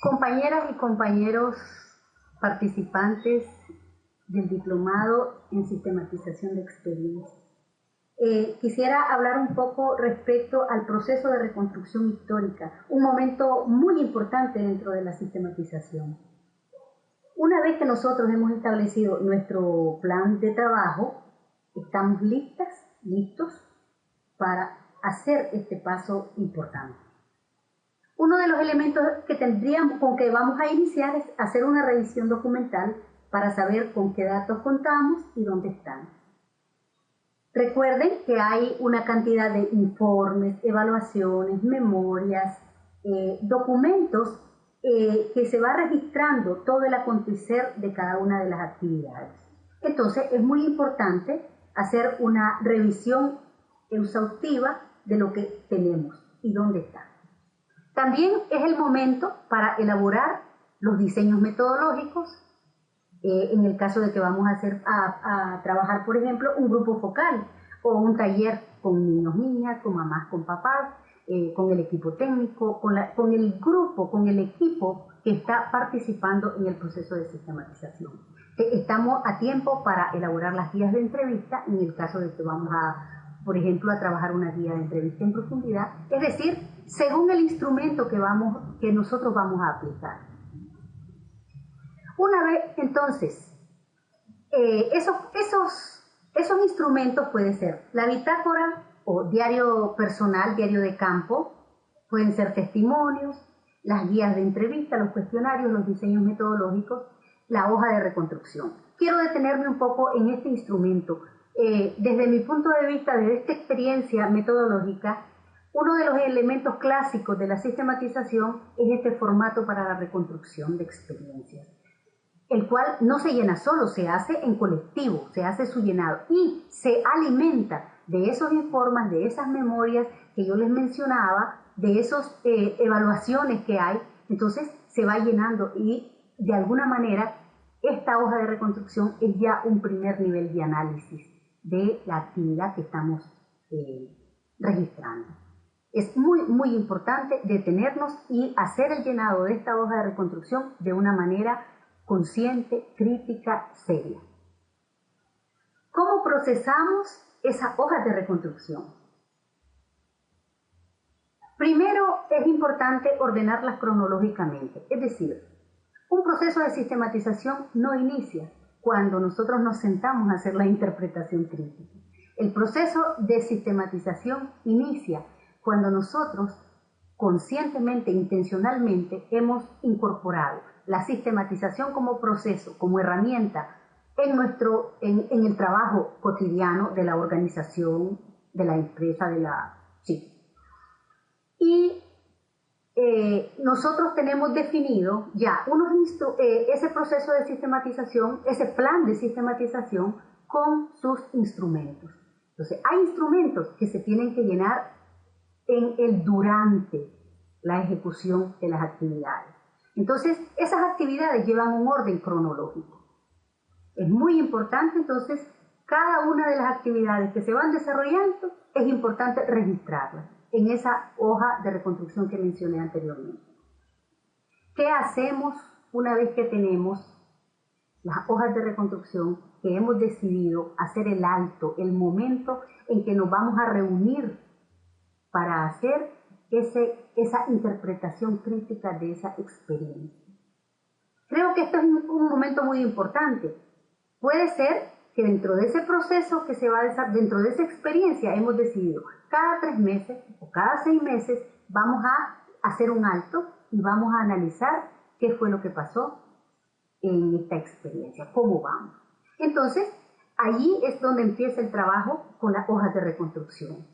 Compañeras y compañeros participantes del diplomado en sistematización de experiencias. Quisiera hablar un poco respecto al proceso de reconstrucción histórica, un momento muy importante dentro de la sistematización. Una vez que nosotros hemos establecido nuestro plan de trabajo, estamos listos para hacer este paso importante. Uno de los elementos que con que vamos a iniciar es hacer una revisión documental para saber con qué datos contamos y dónde están. Recuerden que hay una cantidad de informes, evaluaciones, memorias, documentos que se va registrando todo el acontecer de cada una de las actividades. Entonces es muy importante hacer una revisión exhaustiva de lo que tenemos y dónde está. También es el momento para elaborar los diseños metodológicos, en el caso de que vamos a trabajar, por ejemplo, un grupo focal o un taller con niños, niñas, con mamás, con papás, con el equipo técnico, con el grupo, con el equipo que está participando en el proceso de sistematización. Estamos a tiempo para elaborar las guías de entrevista en el caso de que vamos por ejemplo, a trabajar una guía de entrevista en profundidad, es decir, según el instrumento que nosotros vamos a aplicar. Una vez, entonces, esos instrumentos pueden ser la bitácora o diario personal, diario de campo, pueden ser testimonios, las guías de entrevista, los cuestionarios, los diseños metodológicos, la hoja de reconstrucción. Quiero detenerme un poco en este instrumento. Desde mi punto de vista, desde esta experiencia metodológica, uno de los elementos clásicos de la sistematización es este formato para la reconstrucción de experiencias, el cual no se llena solo, se hace en colectivo, se hace su llenado y se alimenta de esos informes, de esas memorias que yo les mencionaba, de esas evaluaciones que hay. Entonces se va llenando y de alguna manera esta hoja de reconstrucción es ya un primer nivel de análisis de la actividad que estamos registrando. Es muy importante detenernos y hacer el llenado de esta hoja de reconstrucción de una manera consciente, crítica, seria. ¿Cómo procesamos esas hojas de reconstrucción? Primero es importante ordenarlas cronológicamente, es decir, un proceso de sistematización no inicia cuando nosotros nos sentamos a hacer la interpretación crítica. El proceso de sistematización inicia cuando nosotros conscientemente, intencionalmente, hemos incorporado la sistematización como proceso, como herramienta en el trabajo cotidiano de la organización, de la empresa, Y nosotros tenemos definido ya ese proceso de sistematización, ese plan de sistematización con sus instrumentos. Entonces, hay instrumentos que se tienen que llenar durante la ejecución de las actividades. Entonces, esas actividades llevan un orden cronológico. Es muy importante, entonces, cada una de las actividades que se van desarrollando, es importante registrarlas en esa hoja de reconstrucción que mencioné anteriormente. ¿Qué hacemos una vez que tenemos las hojas de reconstrucción, que hemos decidido hacer el alto, el momento en que nos vamos a reunir para hacer esa interpretación crítica de esa experiencia? Creo que esto es un momento muy importante. Puede ser que dentro de ese proceso que se va a desarrollar, dentro de esa experiencia, hemos decidido cada 3 meses o cada 6 meses vamos a hacer un alto y vamos a analizar qué fue lo que pasó en esta experiencia, cómo vamos. Entonces, allí es donde empieza el trabajo con las hojas de reconstrucción.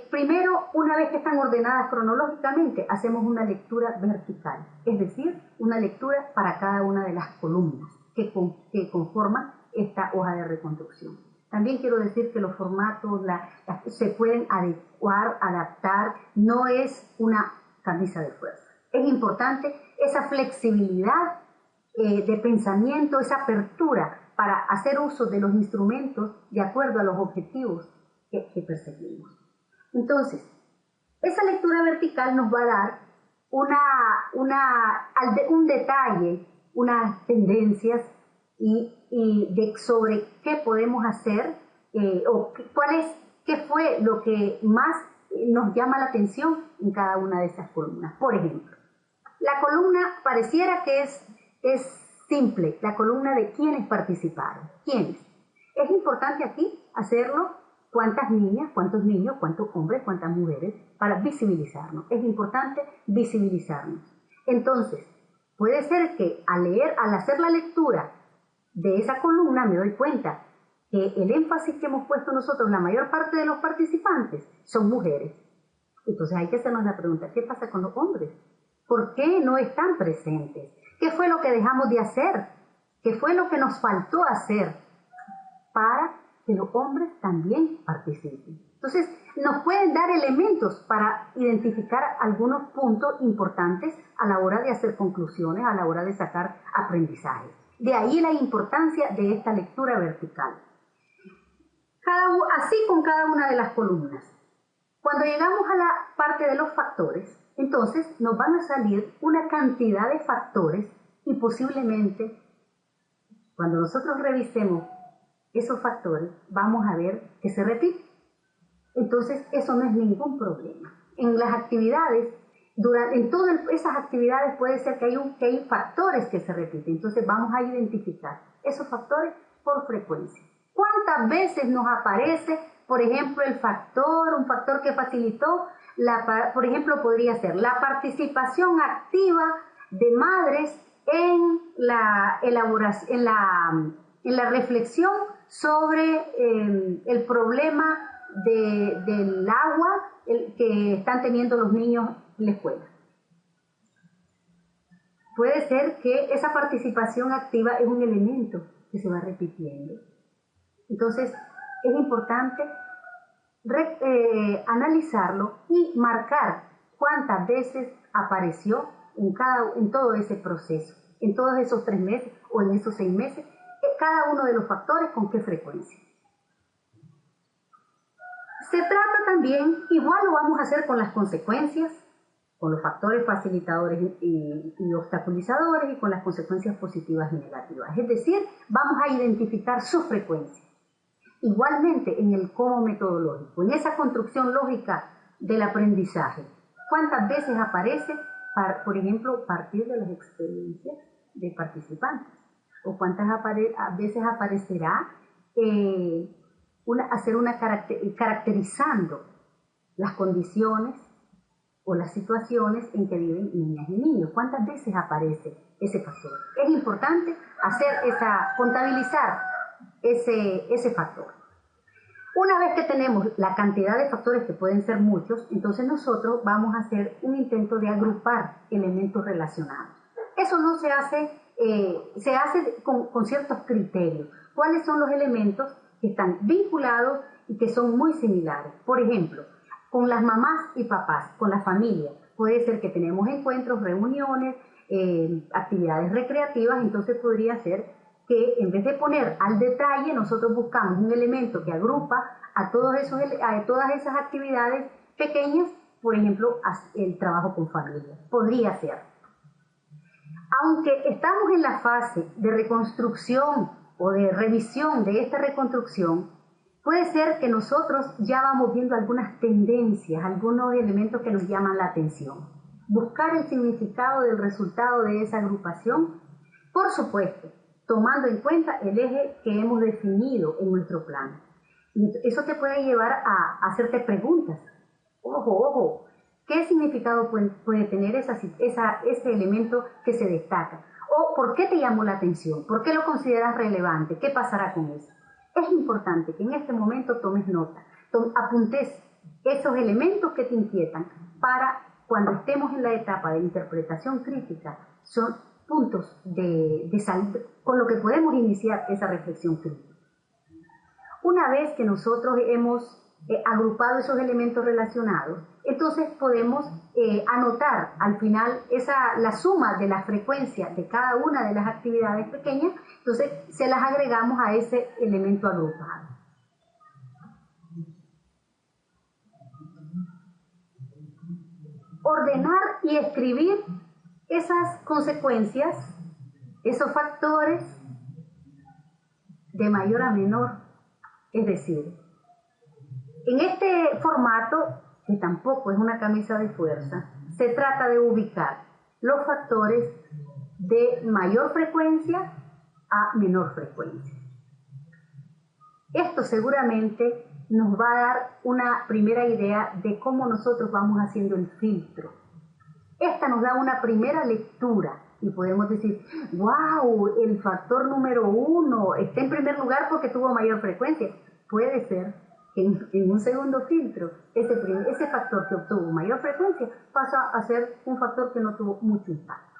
Primero, una vez que están ordenadas cronológicamente, hacemos una lectura vertical, es decir, una lectura para cada una de las columnas que conforman esta hoja de reconstrucción. También quiero decir que los formatos se pueden adecuar, adaptar, no es una camisa de fuerza. Es importante esa flexibilidad de pensamiento, esa apertura para hacer uso de los instrumentos de acuerdo a los objetivos que perseguimos. Entonces, esa lectura vertical nos va a dar un detalle, unas tendencias sobre qué podemos hacer o qué fue lo que más nos llama la atención en cada una de esas columnas. Por ejemplo, la columna pareciera que es simple, la columna de quiénes participaron. ¿Quiénes? Es importante aquí hacerlo cuántas niñas, cuántos niños, cuántos hombres, cuántas mujeres, para visibilizarnos. Es importante visibilizarnos. Entonces, puede ser que al hacer la lectura de esa columna me doy cuenta que el énfasis que hemos puesto nosotros, la mayor parte de los participantes, son mujeres. Entonces hay que hacernos la pregunta, ¿qué pasa con los hombres? ¿Por qué no están presentes? ¿Qué fue lo que dejamos de hacer? ¿Qué fue lo que nos faltó hacer para que los hombres también participen? Entonces, nos pueden dar elementos para identificar algunos puntos importantes a la hora de hacer conclusiones, a la hora de sacar aprendizajes. De ahí la importancia de esta lectura vertical. Así con cada una de las columnas. Cuando llegamos a la parte de los factores, entonces nos van a salir una cantidad de factores y posiblemente, cuando nosotros revisemos esos factores, vamos a ver que se repiten. Entonces, eso no es ningún problema. En las actividades, en todas esas actividades puede ser que hay factores que se repiten. Entonces, vamos a identificar esos factores por frecuencia. ¿Cuántas veces nos aparece, por ejemplo, un factor que facilitó, por ejemplo, podría ser la participación activa de madres en la elaboración, en la reflexión sobre el problema del agua que están teniendo los niños en la escuela? Puede ser que esa participación activa es un elemento que se va repitiendo. Entonces, es importante analizarlo y marcar cuántas veces apareció en todo ese proceso, en todos esos 3 meses o en esos 6 meses, cada uno de los factores, con qué frecuencia. Se trata también, igual lo vamos a hacer con las consecuencias, con los factores facilitadores y obstaculizadores y con las consecuencias positivas y negativas. Es decir, vamos a identificar su frecuencia. Igualmente en el cómo metodológico, en esa construcción lógica del aprendizaje, ¿cuántas veces aparece, por ejemplo, partir de las experiencias de participantes? ¿O cuántas veces aparecerá caracterizando las condiciones o las situaciones en que viven niñas y niños? ¿Cuántas veces aparece ese factor? Es importante contabilizar ese factor. Una vez que tenemos la cantidad de factores, que pueden ser muchos, entonces nosotros vamos a hacer un intento de agrupar elementos relacionados. Eso no se hace, se hace con ciertos criterios. ¿Cuáles son los elementos que están vinculados y que son muy similares? Por ejemplo, con las mamás y papás, con la familia. Puede ser que tenemos encuentros, reuniones, actividades recreativas, entonces podría ser que en vez de poner al detalle, nosotros buscamos un elemento que agrupa a todas esas actividades pequeñas, por ejemplo, el trabajo con familia. Podría ser. Aunque estamos en la fase de reconstrucción o de revisión de esta reconstrucción, puede ser que nosotros ya vamos viendo algunas tendencias, algunos elementos que nos llaman la atención. Buscar el significado del resultado de esa agrupación, por supuesto, tomando en cuenta el eje que hemos definido en nuestro plan. Eso te puede llevar a hacerte preguntas. Ojo, ¿qué significado puede tener ese elemento que se destaca? ¿O por qué te llamó la atención? ¿Por qué lo consideras relevante? ¿Qué pasará con eso? Es importante que en este momento tomes nota, apuntes esos elementos que te inquietan para cuando estemos en la etapa de interpretación crítica, son puntos con lo que podemos iniciar esa reflexión crítica. Una vez que nosotros hemos agrupado esos elementos relacionados, entonces podemos anotar al final la suma de la frecuencia de cada una de las actividades pequeñas, entonces se las agregamos a ese elemento agrupado. ordenar y escribir esas consecuencias, esos factores de mayor a menor. Es decir, en este formato, que tampoco es una camisa de fuerza, se trata de ubicar los factores de mayor frecuencia a menor frecuencia. Esto seguramente nos va a dar una primera idea de cómo nosotros vamos haciendo el filtro. Esta nos da una primera lectura y podemos decir, wow, el factor número 1 está en primer lugar porque tuvo mayor frecuencia. Puede ser que en un segundo filtro ese factor que obtuvo mayor frecuencia pasa a ser un factor que no tuvo mucho impacto.